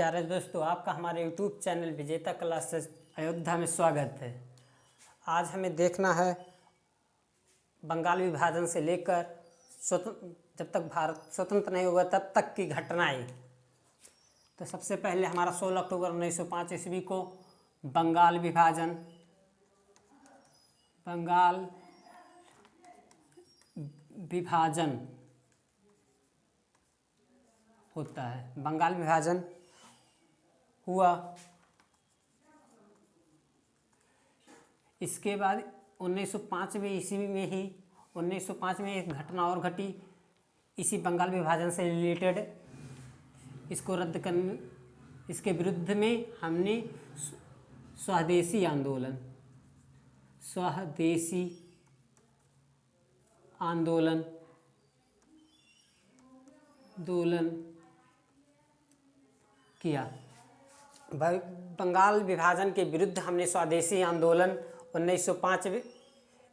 प्यारे दोस्तों, आपका हमारे YouTube चैनल विजेता क्लासेस अयोध्या में स्वागत है। आज हमें देखना है बंगाल विभाजन से लेकर जब तक भारत स्वतंत्र नहीं हुआ तब तक की घटनाएं। तो सबसे पहले हमारा 16 अक्टूबर 1905 ईस्वी को बंगाल विभाजन होता है। बंगाल विभाजन हुआ। इसके बाद 1905 ईस्वी में ही 1905 में एक घटना और घटी इसी बंगाल विभाजन से रिलेटेड। इसको रद्द करने, इसके विरुद्ध में हमने स्वदेशी आंदोलन किया। बंगाल विभाजन के विरुद्ध हमने स्वदेशी आंदोलन 1905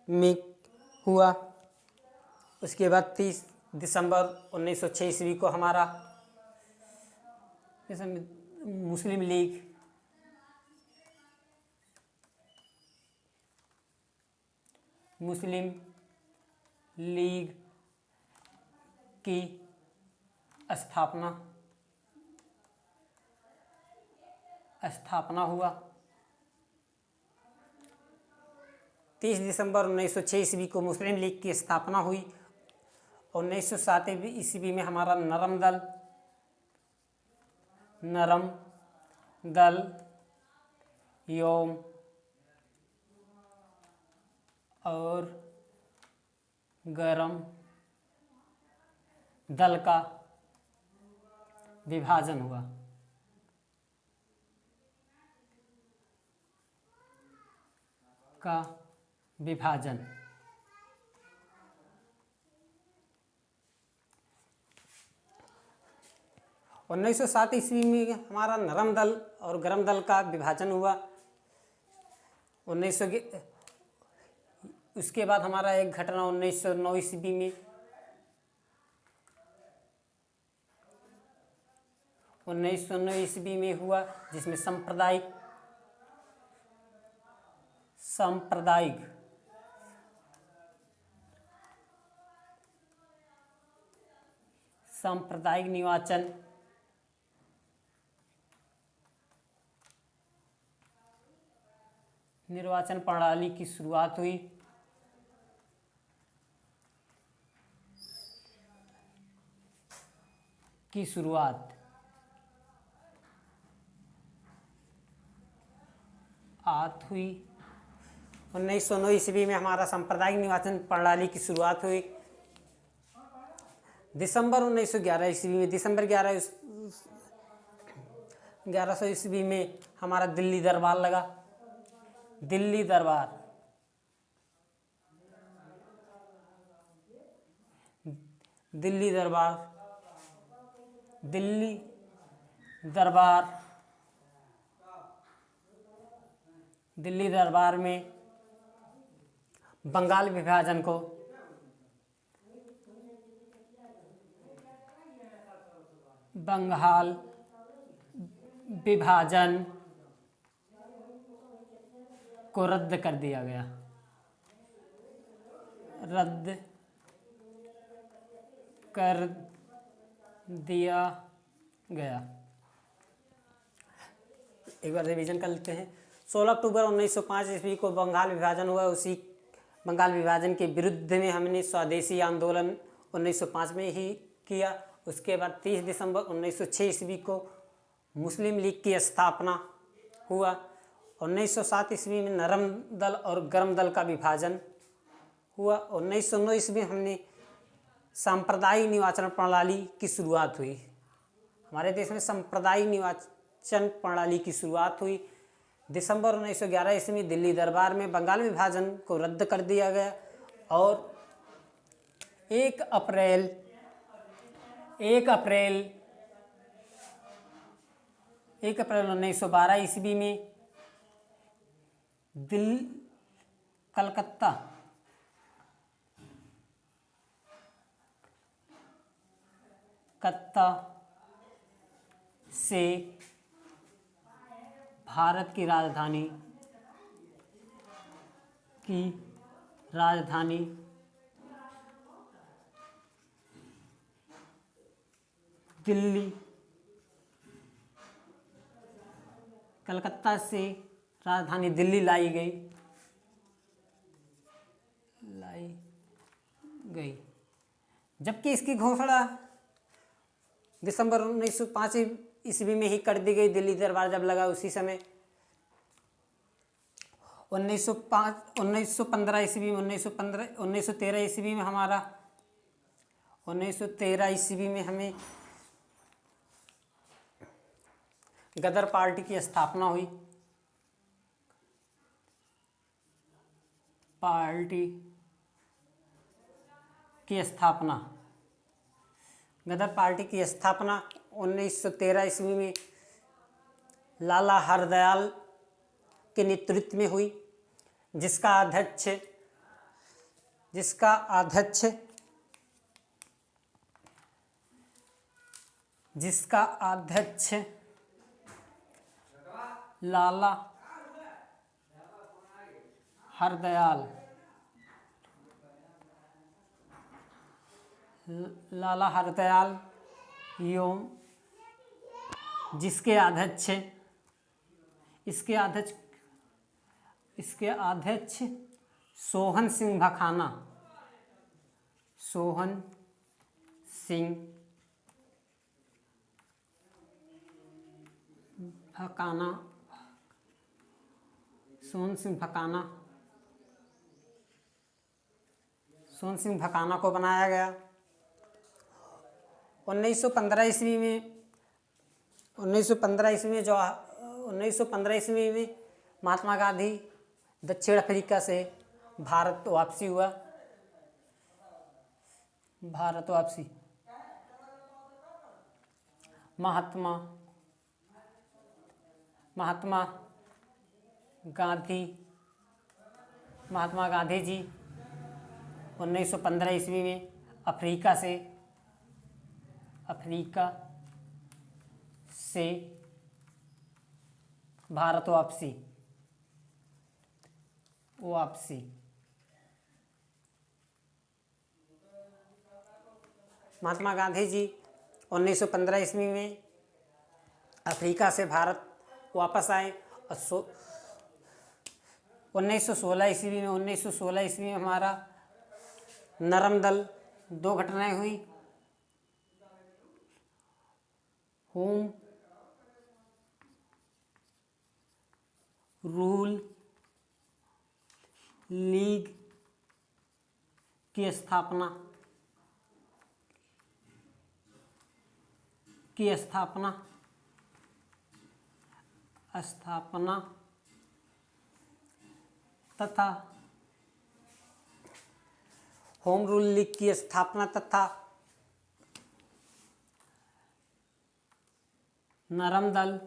में हुआ। उसके बाद 30 दिसंबर 1906 ईस्वी को हमारा मुस्लिम लीग की स्थापना हुआ। 30 दिसंबर 1906 ईस्वी को मुस्लिम लीग की स्थापना हुई। 1907 ईस्वी में हमारा नरम दल योम और गरम दल का विभाजन हुआ। का विभाजन 1907 ईस्वी में हमारा नरम दल और गरम दल का विभाजन हुआ। उसके बाद हमारा एक घटना 1909 ईस्वी में 1909 ईस्वी में हुआ, जिसमें सांप्रदायिक निर्वाचन प्रणाली की शुरुआत हुई। हुई 1909 ईस्वी में हमारा सांप्रदायिक निर्वाचन प्रणाली की शुरुआत हुई। दिसंबर 1911 ईस्वी में दिसंबर 1100 ईस्वी में हमारा दिल्ली दरबार लगा। दिल्ली दरबार में बंगाल विभाजन को रद्द कर दिया गया। एक बार रिवीजन कर लेते हैं। 16 अक्टूबर 1905 ईस्वी को बंगाल विभाजन हुआ। उसी बंगाल विभाजन के विरुद्ध में हमने स्वदेशी आंदोलन 1905 में ही किया। उसके बाद 30 दिसंबर 1906 ईस्वी को मुस्लिम लीग की स्थापना हुआ। 1907 ईस्वी में नरम दल और गरम दल का विभाजन हुआ। 1909 ईस्वी में हमने सांप्रदायिक निर्वाचन प्रणाली की शुरुआत हुई। हमारे देश में सांप्रदायिक निर्वाचन प्रणाली की शुरुआत हुई। दिसंबर 1911 ईस्वी में दिल्ली दरबार में बंगाल विभाजन को रद्द कर दिया गया और 1 अप्रैल 1912 ईस्वी में कलकत्ता से भारत की राजधानी दिल्ली, कलकत्ता से राजधानी दिल्ली लाई गई। जबकि इसकी घोषणा दिसंबर 1905 ईस्वी में ही कर दी गई। दिल्ली दरबार जब लगा उसी समय 1915 ईस्वी में 1913 ईस्वी में 1913 ईस्वी में हमें गदर पार्टी की स्थापना हुई। गदर पार्टी की स्थापना 1913 ईस्वी में लाला हरदयाल के नेतृत्व में हुई, जिसका अध्यक्ष लाला हरदयाल एवं इसके अध्यक्ष सोहन सिंह भकाना को बनाया गया। 1915 ईस्वी में महात्मा गांधी दक्षिण अफ्रीका से भारत वापसी। महात्मा गांधी जी 1915 ईस्वी में अफ्रीका से भारत वापसी। महात्मा गांधी जी 1915 ईस्वी में अफ्रीका से भारत वापस आए और 1916 ईस्वी में हमारा नरम दल, 2 घटनाएं हुई। होम रूल लीग की स्थापना तथा होम रूल लीग की स्थापना तथा नरम दल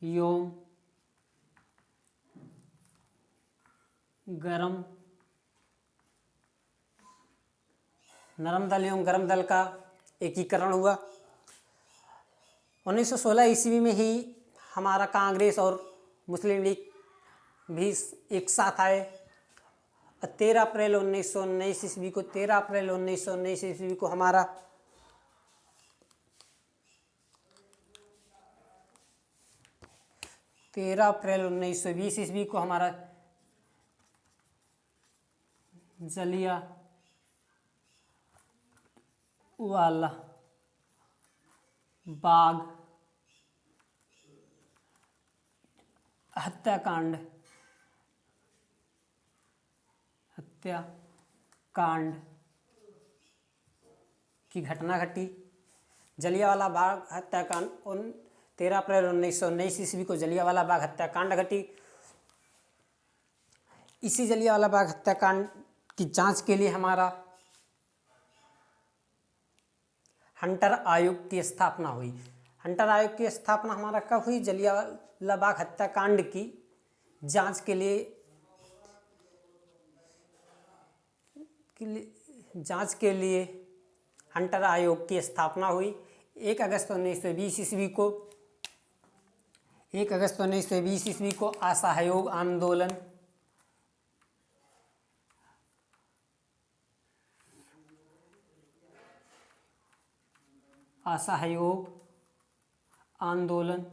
एवं गरम दल का एकीकरण हुआ। 1916 ईस्वी में ही हमारा कांग्रेस और मुस्लिम लीग भी एक साथ आए। 13 अप्रैल 1919 ईस्वी को हमारा जलियांवाला बाग हत्याकांड की घटना घटी। जलियांवाला बाग हत्याकांड 13 अप्रैल 1919 ईस्वी को जलियांवाला बाग हत्याकांड घटी। इसी जलियांवाला बाग हत्याकांड की जांच के लिए हमारा हंटर आयोग की स्थापना हुई। हंटर आयोग की स्थापना हमारा कब हुई? जलियांवाला बाग हत्याकांड की जांच के लिए हंटर आयोग की स्थापना हुई। 1 अगस्त 1920 ईस्वी को 1 अगस्त 1920 ईस्वी को असहयोग आंदोलन असहयोग आंदोलन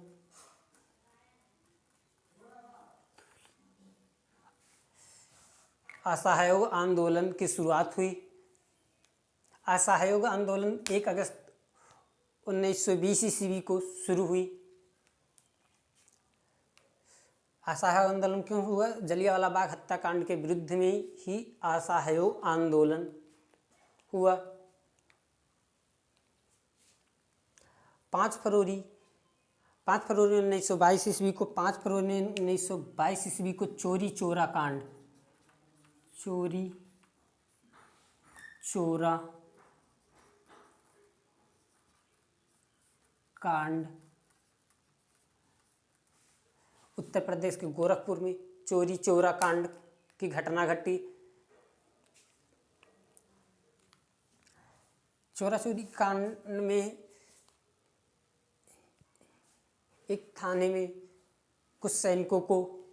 असहयोग आंदोलन की शुरुआत हुई। असहयोग आंदोलन 1 अगस्त 1920 ईस्वी को शुरू हुई। असहयोग आंदोलन क्यों हुआ? जलियांवाला बाग हत्याकांड के विरुद्ध में ही असहयोग आंदोलन हुआ। 5 फरवरी 1922 ईस्वी को 5 फरवरी 1922 ईस्वी को चोरी चोरा कांड उत्तर प्रदेश के गोरखपुर में चोरी चोरा कांड की घटना घटी। चोरा चोरी कांड में एक थाने में कुछ सैनिकों को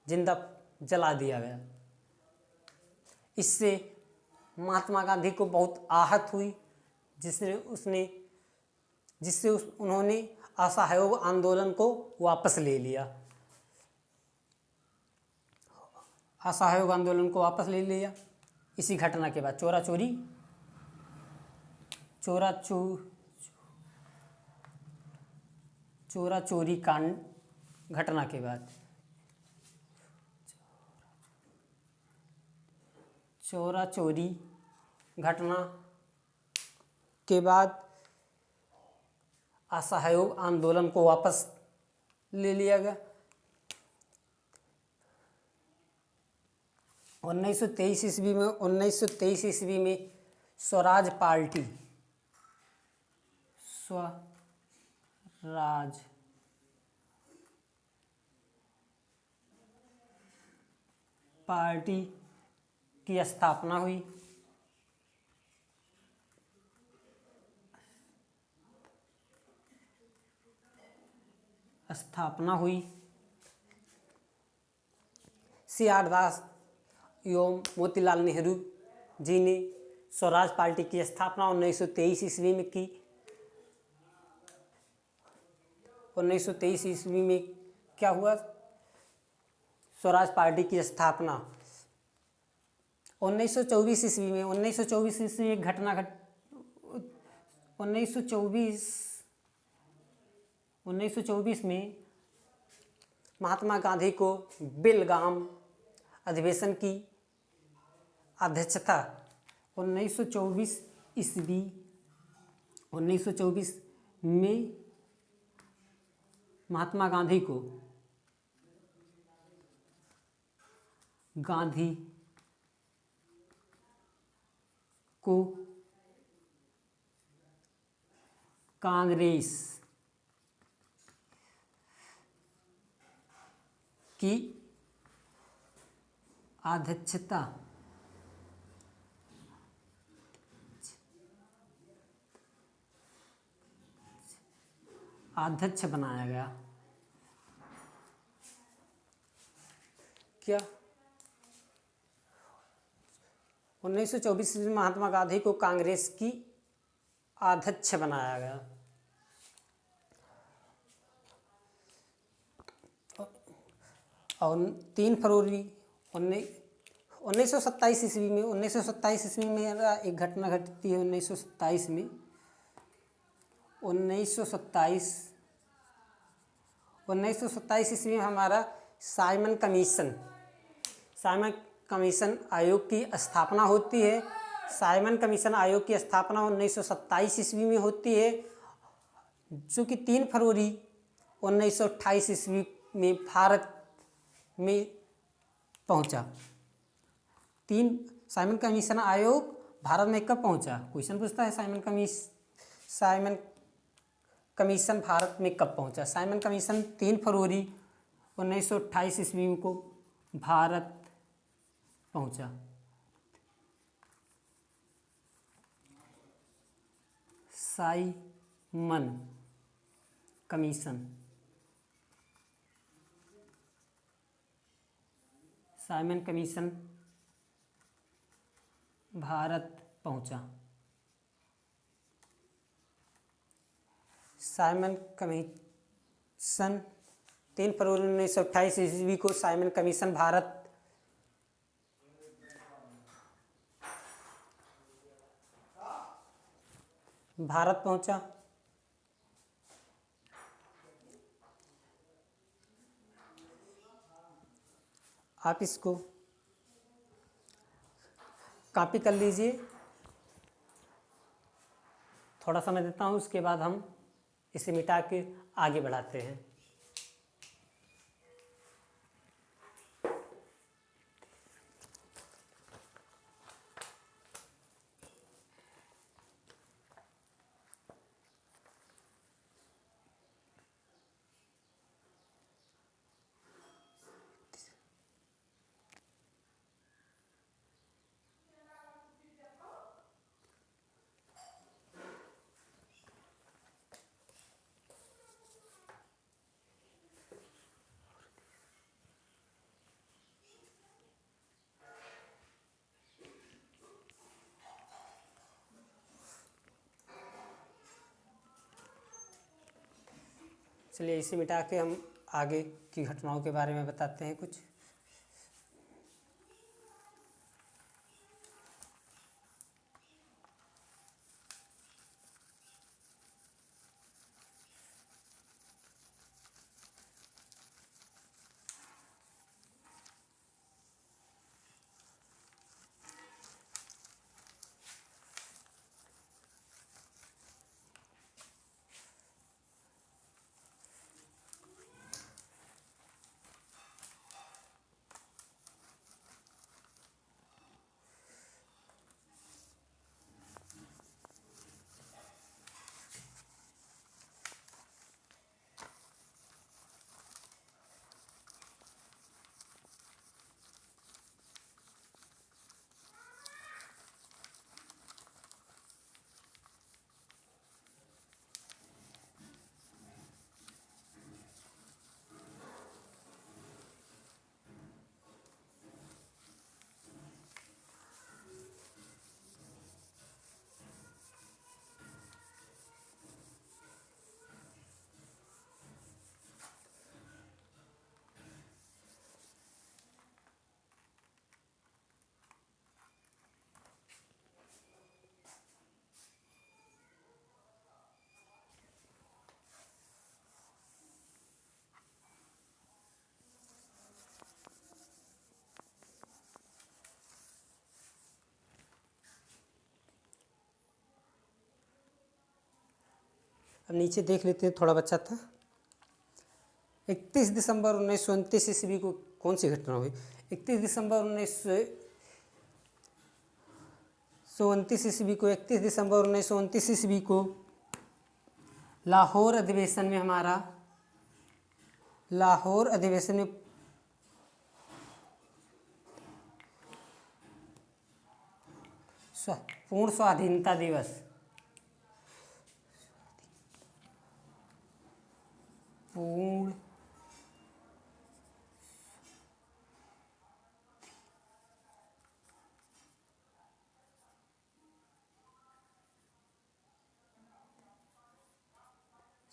जिंदा जला दिया गया। इससे महात्मा गांधी को बहुत आहत हुई, जिससे उन्होंने असहयोग आंदोलन को वापस ले लिया। असहयोग आंदोलन को वापस ले लिया। इसी घटना के बाद चोरा चोरी कांड घटना के बाद चोरा चोरी घटना के बाद असहयोग आंदोलन को वापस ले लिया गया। 1923 ईस्वी में स्वराज पार्टी की स्थापना हुई। CR दास एवं मोतीलाल नेहरू जी ने स्वराज पार्टी की स्थापना 1923 ईस्वी में की। 1923 ईस्वी में क्या हुआ? स्वराज पार्टी की स्थापना 1924 ईस्वी में 1924 ईस्वी में एक घटना 1924 में महात्मा गांधी को बेलगाम अधिवेशन की अध्यक्षता 1924 में महात्मा गांधी को कांग्रेस की अध्यक्ष बनाया गया। क्या 1924 में महात्मा गांधी को कांग्रेस की अध्यक्ष बनाया गया। और 3 फरवरी 1927 ईस्वी में 1927 ईस्वी में एक घटना घटती है। 1927 में 1927 ईस्वी में हमारा साइमन कमीशन आयोग की स्थापना होती है। साइमन कमीशन आयोग की स्थापना 1927 ईस्वी में होती है, जो कि 3 फरवरी 1928 ईस्वी में भारत में पहुंचा। साइमन कमीशन आयोग भारत में कब पहुंचा? क्वेश्चन पूछता है साइमन कमीशन भारत में कब पहुंचा? साइमन कमीशन 3 फरवरी 1928 ईस्वी को भारत पहुंचा। Simon Commission, Simon Commission Bharat पहुंचा। साइमन कमीशन 3 फरवरी 1928 ईस्वी को साइमन कमीशन भारत पहुंचा। आप इसको कॉपी कर लीजिए, थोड़ा समय देता हूँ, उसके बाद हम इसे मिटा के आगे बढ़ाते हैं। चलिए इसे मिटा के हम आगे की घटनाओं के बारे में बताते हैं कुछ। अब नीचे देख लेते हैं, थोड़ा बच्चा था। 31 दिसंबर 1929 ईस्वी को कौन सी घटना हुई? 31 दिसंबर 1929 ईस्वी को 31 दिसंबर 1929 ईस्वी को लाहौर अधिवेशन में पूर्ण स्वाधीनता दिवस, पूर्ण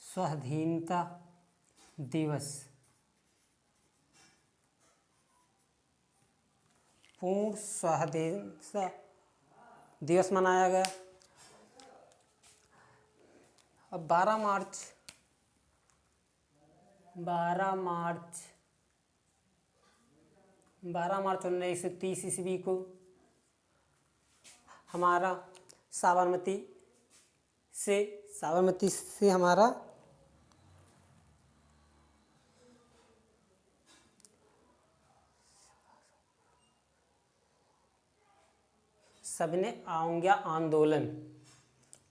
स्वाधीनता दिवस, पूर्ण स्वाधीनता दिवस मनाया गया। अब 12 मार्च 1930 ईस्वी को हमारा साबरमती से हमारा सबने आज्ञा आंदोलन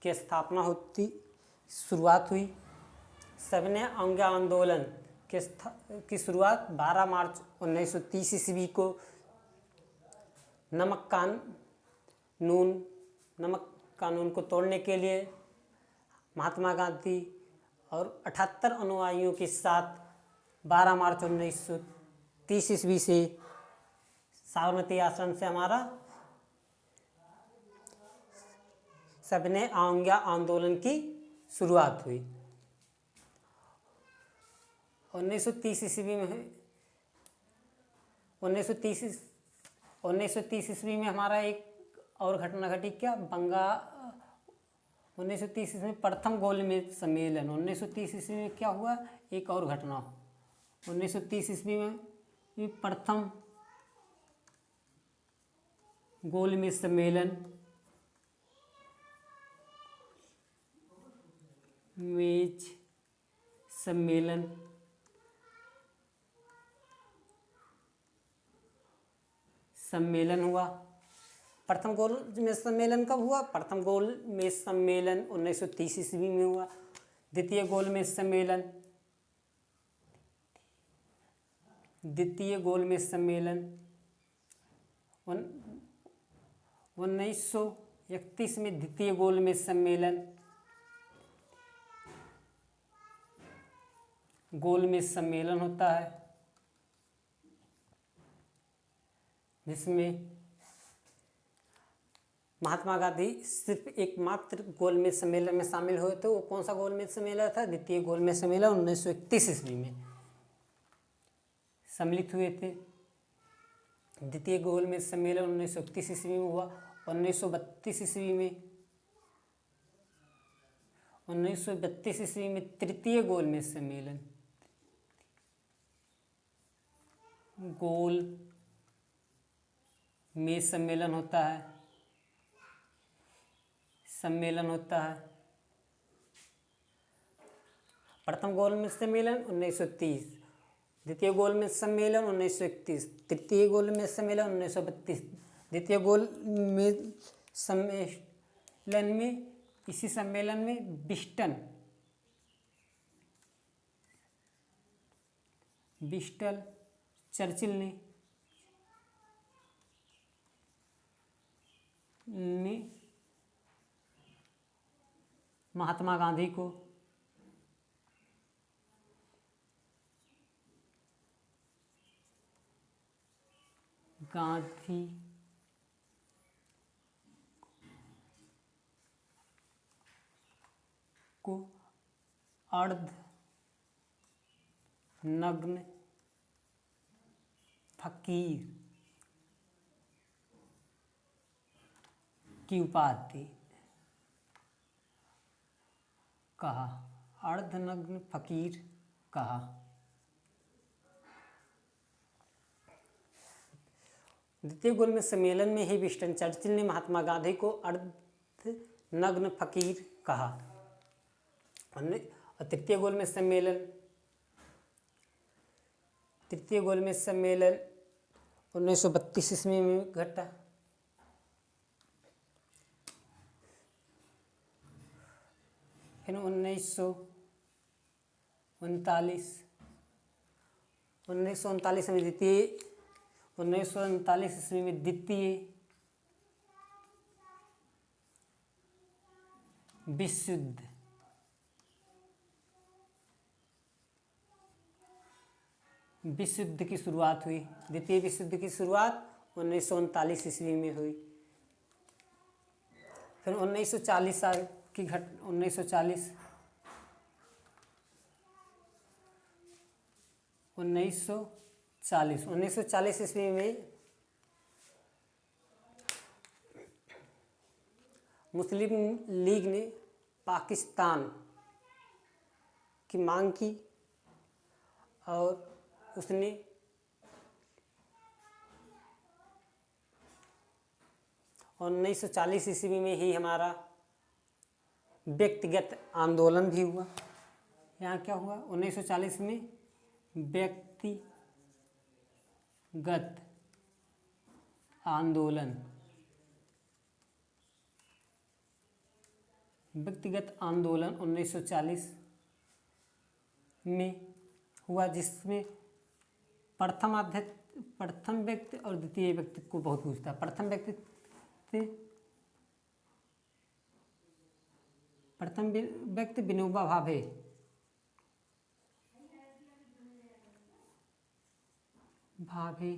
की शुरुआत हुई। सबने आज्ञा आंदोलन की शुरुआत 12 मार्च 1930 ईस्वी को नमक कानून को तोड़ने के लिए महात्मा गांधी और 78 अनुयायियों के साथ 12 मार्च 1930 ईस्वी से साबरमती आश्रम से हमारा सविनय अवज्ञा आंदोलन की शुरुआत हुई। 1930 ईस्वी में 1930 ईस्वी में हमारा एक और घटना घटी। क्या? 1930 ईस्वी में प्रथम गोलमेज सम्मेलन। 1930 ईस्वी में क्या हुआ? एक और घटना। 1930 ईस्वी में प्रथम गोलमेज सम्मेलन सम्मेलन हुआ। प्रथम गोलमेज सम्मेलन कब हुआ? प्रथम गोलमेज सम्मेलन 1930 ईस्वी में हुआ। द्वितीय गोलमेज सम्मेलन 1931 में द्वितीय गोलमेज सम्मेलन होता है, जिसमें महात्मा गांधी सिर्फ एकमात्र गोलमेज सम्मेलन में शामिल हुए थे। वो कौन सा गोलमेज सम्मेलन था? द्वितीय गोलमेज सम्मेलन 1931 ईस्वी में सम्मिलित हुए थे। द्वितीय गोलमेज सम्मेलन 1931 ईस्वी में हुआ। 1932 ईस्वी में तृतीय गोलमेज सम्मेलन होता है। प्रथम गोलमेज सम्मेलन 1930, द्वितीय गोलमेज सम्मेलन 1931, तृतीय गोलमेज सम्मेलन 1932। द्वितीय गोलमेज सम्मेलन में इसी सम्मेलन में विंस्टन चर्चिल ने महात्मा गांधी को अर्धनग्न फकीर की उपाधि कहा। अर्धनग्न फकीर कहा। द्वितीय गोलमेज सम्मेलन में ही विंस्टन चर्चिल ने महात्मा गांधी को अर्धनग्न फकीर कहा। और तृतीय गोलमेज सम्मेलन 1932 ईस्वी में घटा। फिर 1939 ईस्वी में द्वितीय विश्व युद्ध की शुरुआत हुई। द्वितीय विश्व युद्ध की शुरुआत 1939 ईस्वी में हुई। फिर 1940 ईस्वी में मुस्लिम लीग ने पाकिस्तान की मांग की और उसने और 1940 ईस्वी में ही हमारा व्यक्तिगत आंदोलन भी हुआ। यहाँ क्या हुआ? 1940 में व्यक्तिगत आंदोलन व्यक्तिगत आंदोलन 1940 में हुआ, जिसमें प्रथम व्यक्ति और द्वितीय व्यक्ति को बहुत पूछता है। प्रथम व्यक्ति प्रथम व्यक्ति विनोबा भावे। भावे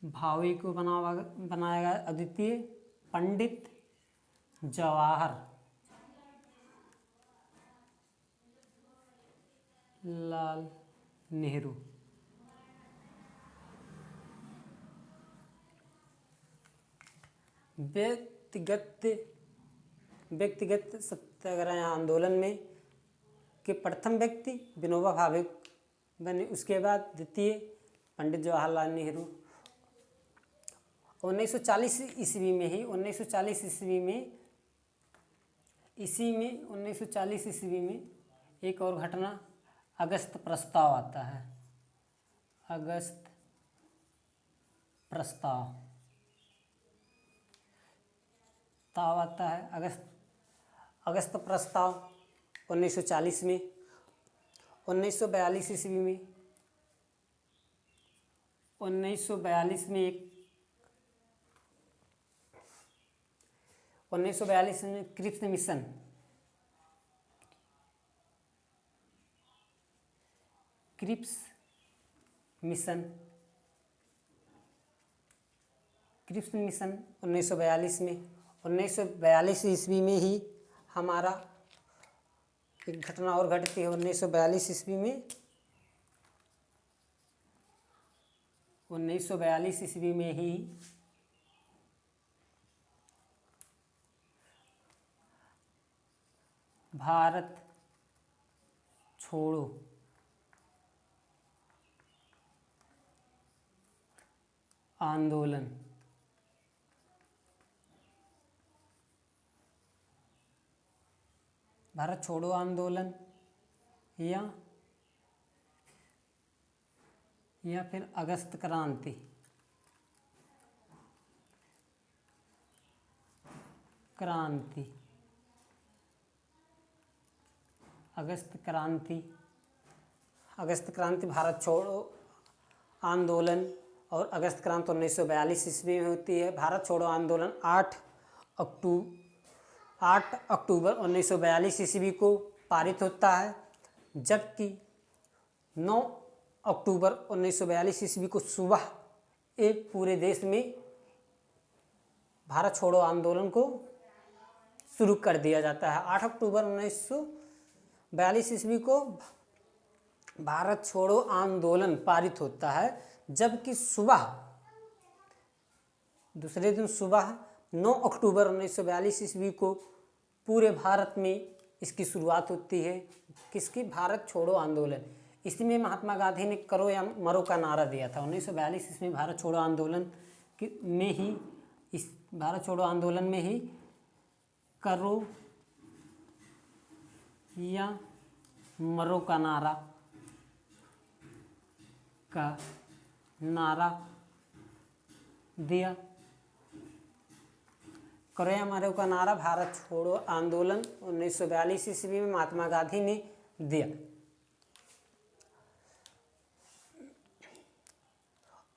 भावे को बनाया गया अद्वितीय पंडित जवाहर लाल नेहरू। व्यक्तिगत सत्याग्रह आंदोलन में के प्रथम व्यक्ति विनोबा भावे बने, उसके बाद द्वितीय पंडित जवाहरलाल नेहरू। 1940 ईस्वी में ही 1940 ईस्वी में एक और घटना अगस्त प्रस्ताव आता है। अगस्त प्रस्ताव आता है। अगस्त प्रस्ताव 1940 में। 1942 ईस्वी में 1942 में एक 1942 में क्रिप्स मिशन क्रिप्स मिशन 1942 में। 1942 ईस्वी में ही हमारा एक घटना और घटती है। 1942 ईस्वी में 1942 ईस्वी में ही भारत छोड़ो आंदोलन भारत छोड़ो आंदोलन या फिर अगस्त क्रांति अगस्त क्रांति भारत छोड़ो आंदोलन और अगस्त क्रांति 1942 ईस्वी में होती है। भारत छोड़ो आंदोलन 8 अक्टूबर 1942 ईस्वी को पारित होता है, जबकि 9 अक्टूबर 1942 ईस्वी को सुबह एक पूरे देश में भारत छोड़ो आंदोलन को शुरू कर दिया जाता है। 8 अक्टूबर 1942 ईस्वी को भारत छोड़ो आंदोलन पारित होता है, जबकि दूसरे दिन सुबह 9 अक्टूबर 1942 ईस्वी को पूरे भारत में इसकी शुरुआत होती है। किसकी? भारत छोड़ो आंदोलन। इसमें महात्मा गांधी ने करो या मरो का नारा दिया था। 1942 ईस्वी भारत छोड़ो आंदोलन में ही करो या मरो का नारा दिया। करो या मरो का नारा भारत छोड़ो आंदोलन 1942 ईस्वी में महात्मा गांधी ने दिया।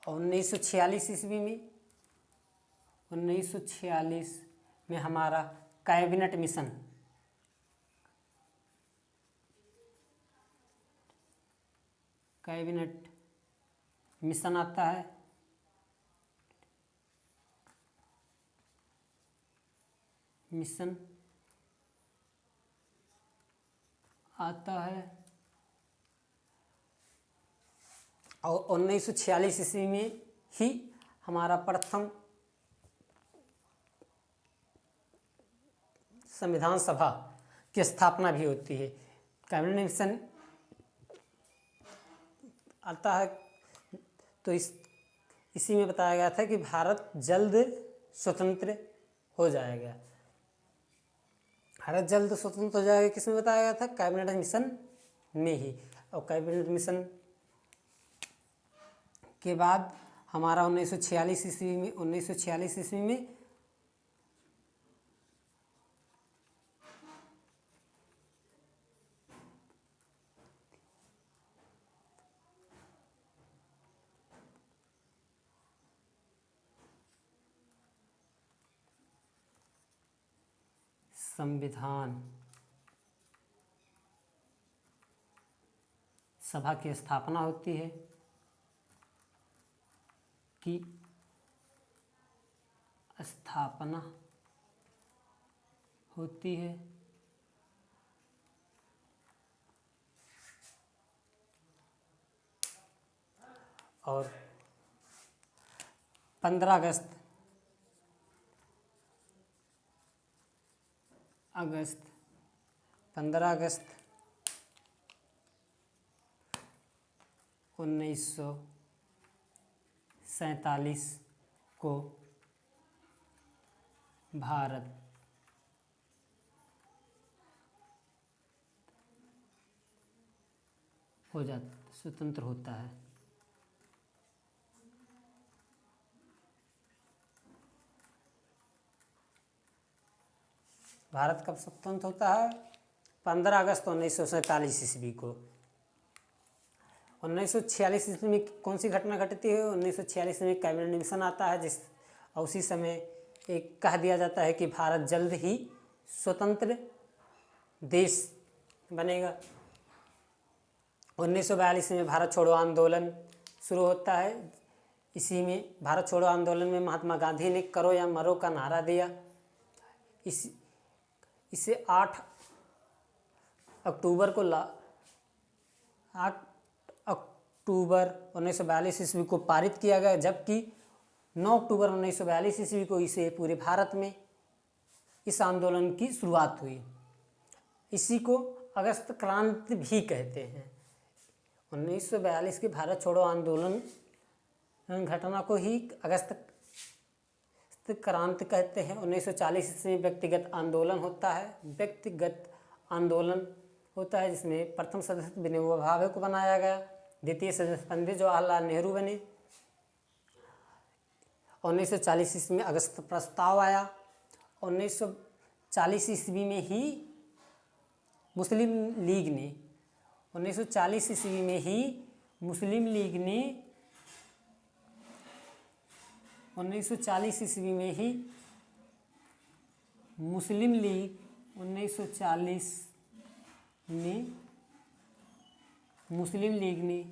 और 1946 ईस्वी में 1946 में हमारा कैबिनेट मिशन आता है। और 1946 ईस्वी में ही हमारा प्रथम संविधान सभा की स्थापना भी होती है। कैबिनेट मिशन आता है तो इसी में बताया गया था कि भारत जल्द स्वतंत्र हो जाएगा। भारत जल्द स्वतंत्र हो जाएगा किसमें बताया गया था? कैबिनेट मिशन में ही। और कैबिनेट मिशन के बाद हमारा 1946 ईस्वी में संविधान सभा की स्थापना होती है की स्थापना होती है और 15 अगस्त 15 अगस्त 1947 को भारत हो जाता स्वतंत्र होता है। भारत कब स्वतंत्र होता है? 15 अगस्त 1947 ईस्वी को। 1946 ईस्वी में कौन सी घटना घटती है? 1946 में कैबिनेट मिशन आता है जिस और उसी समय एक कह दिया जाता है कि भारत जल्द ही स्वतंत्र देश बनेगा। 1942 में भारत छोड़ो आंदोलन शुरू होता है। इसी में भारत छोड़ो आंदोलन में महात्मा गांधी ने करो या मरो का नारा दिया। इसे 8 अक्टूबर 1942 ईस्वी को पारित किया गया, जबकि 9 अक्टूबर 1942 ईस्वी को इसे पूरे भारत में इस आंदोलन की शुरुआत हुई। इसी को अगस्त क्रांति भी कहते हैं। 1942 के भारत छोड़ो आंदोलन घटना को ही अगस्त क्रांति कहते हैं। 1940 ईस्वी में व्यक्तिगत आंदोलन होता है जिसमें प्रथम सदस्य विनोबा भावे को बनाया गया, द्वितीय सदस्य पंडित जवाहरलाल नेहरू बने। 1940 ईस्वी में अगस्त प्रस्ताव आया। 1940 ईस्वी में ही मुस्लिम लीग ने 1940 ईस्वी में ही मुस्लिम लीग ने 1940 ईस्वी में ही मुस्लिम लीग 1940 में मुस्लिम लीग ने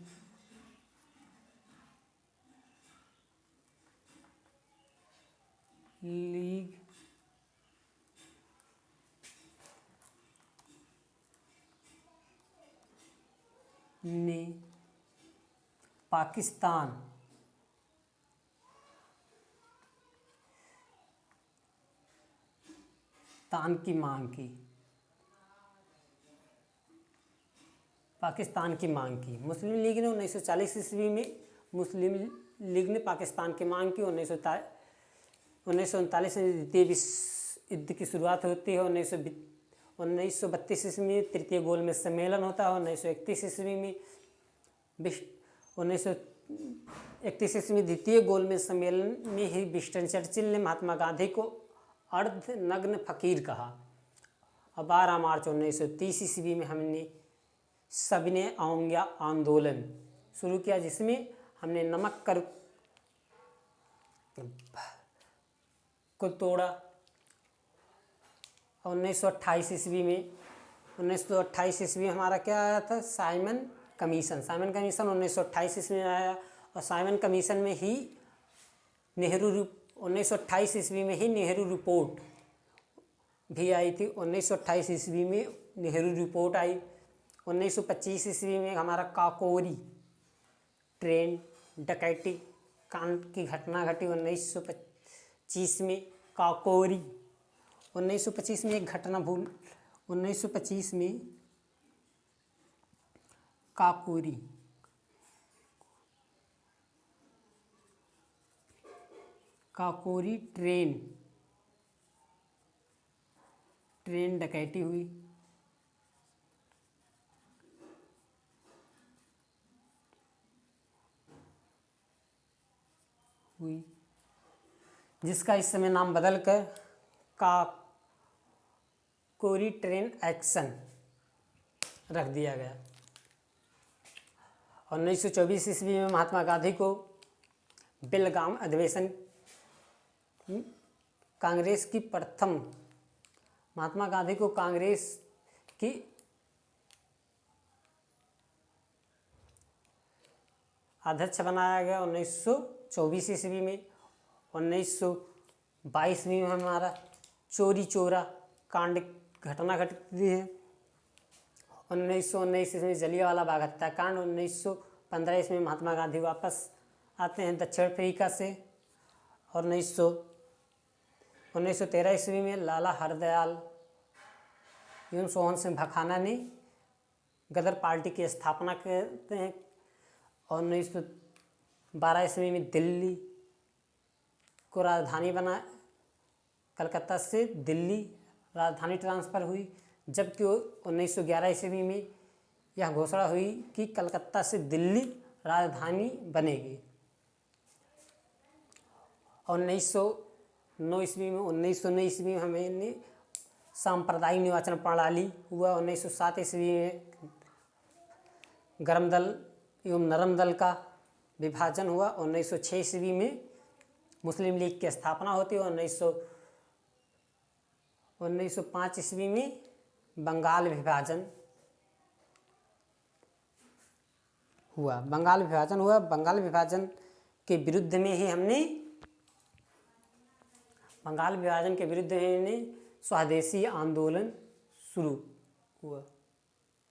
पाकिस्तान की मांग की। पाकिस्तान की मांग की। मुस्लिम लीग ने 1940 ईस्वी में मुस्लिम लीग ने पाकिस्तान की मांग की। 1939 में द्वितीय विश्व युद्ध की शुरुआत होती है। 1932 ईस्वी में तृतीय गोलमेज सम्मेलन होता है। 1931 ईस्वी में 1931 ईस्वी में द्वितीय गोलमेज सम्मेलन में ही विंस्टन चर्चिल ने महात्मा गांधी को अर्धनग्न फकीर कहा। और 12 मार्च 1930 ईस्वी में हमने सविनय अवज्ञा आंदोलन शुरू किया, जिसमें हमने नमक कर को तोड़ा। 1928 ईस्वी में 1928 ईस्वी हमारा क्या आया था? साइमन कमीशन 1928 ईस्वी में आया। और साइमन कमीशन में ही 1928 ईस्वी में ही नेहरू रिपोर्ट भी आई थी। 1928 ईस्वी में नेहरू रिपोर्ट आई। 1925 ईस्वी में हमारा काकोरी ट्रेन डकैती कांड की घटना घटी। 1925 में काकोरी 1925 में एक घटना 1925 में काकोरी ट्रेन डकैती हुई। जिसका इस समय नाम बदलकर काकोरी ट्रेन एक्शन रख दिया गया। 1924 ईस्वी में महात्मा गांधी को बेलगाम अधिवेशन कांग्रेस की प्रथम महात्मा गांधी को कांग्रेस की अध्यक्ष बनाया गया 1924 ईस्वी में। 1922 में हमारा चोरी चोरा कांड घटना घटती है। 1919 ईस्वी में जलियांवाला बाग हत्याकांड। 1915 ईस्वी में महात्मा गांधी वापस आते हैं दक्षिण अफ्रीका से। और 1913 ईस्वी में लाला हरदयाल एवं सोहन सिंह भखाना ने गदर पार्टी की स्थापना करते हैं। और 1912 ईस्वी में दिल्ली को राजधानी बना, कलकत्ता से दिल्ली राजधानी ट्रांसफ़र हुई। जबकि 1911 ईस्वी में यह घोषणा हुई कि कलकत्ता से दिल्ली राजधानी बनेगी। 1909 ईस्वी में हमें सांप्रदायिक निर्वाचन प्रणाली हुआ। 1907 ईस्वी में गर्म दल एवं नरम दल का विभाजन हुआ। 1906 ईस्वी में मुस्लिम लीग की स्थापना होती है। 1905 ईस्वी में बंगाल विभाजन हुआ। बंगाल विभाजन के विरुद्ध में ही हमने स्वदेशी आंदोलन शुरू हुआ।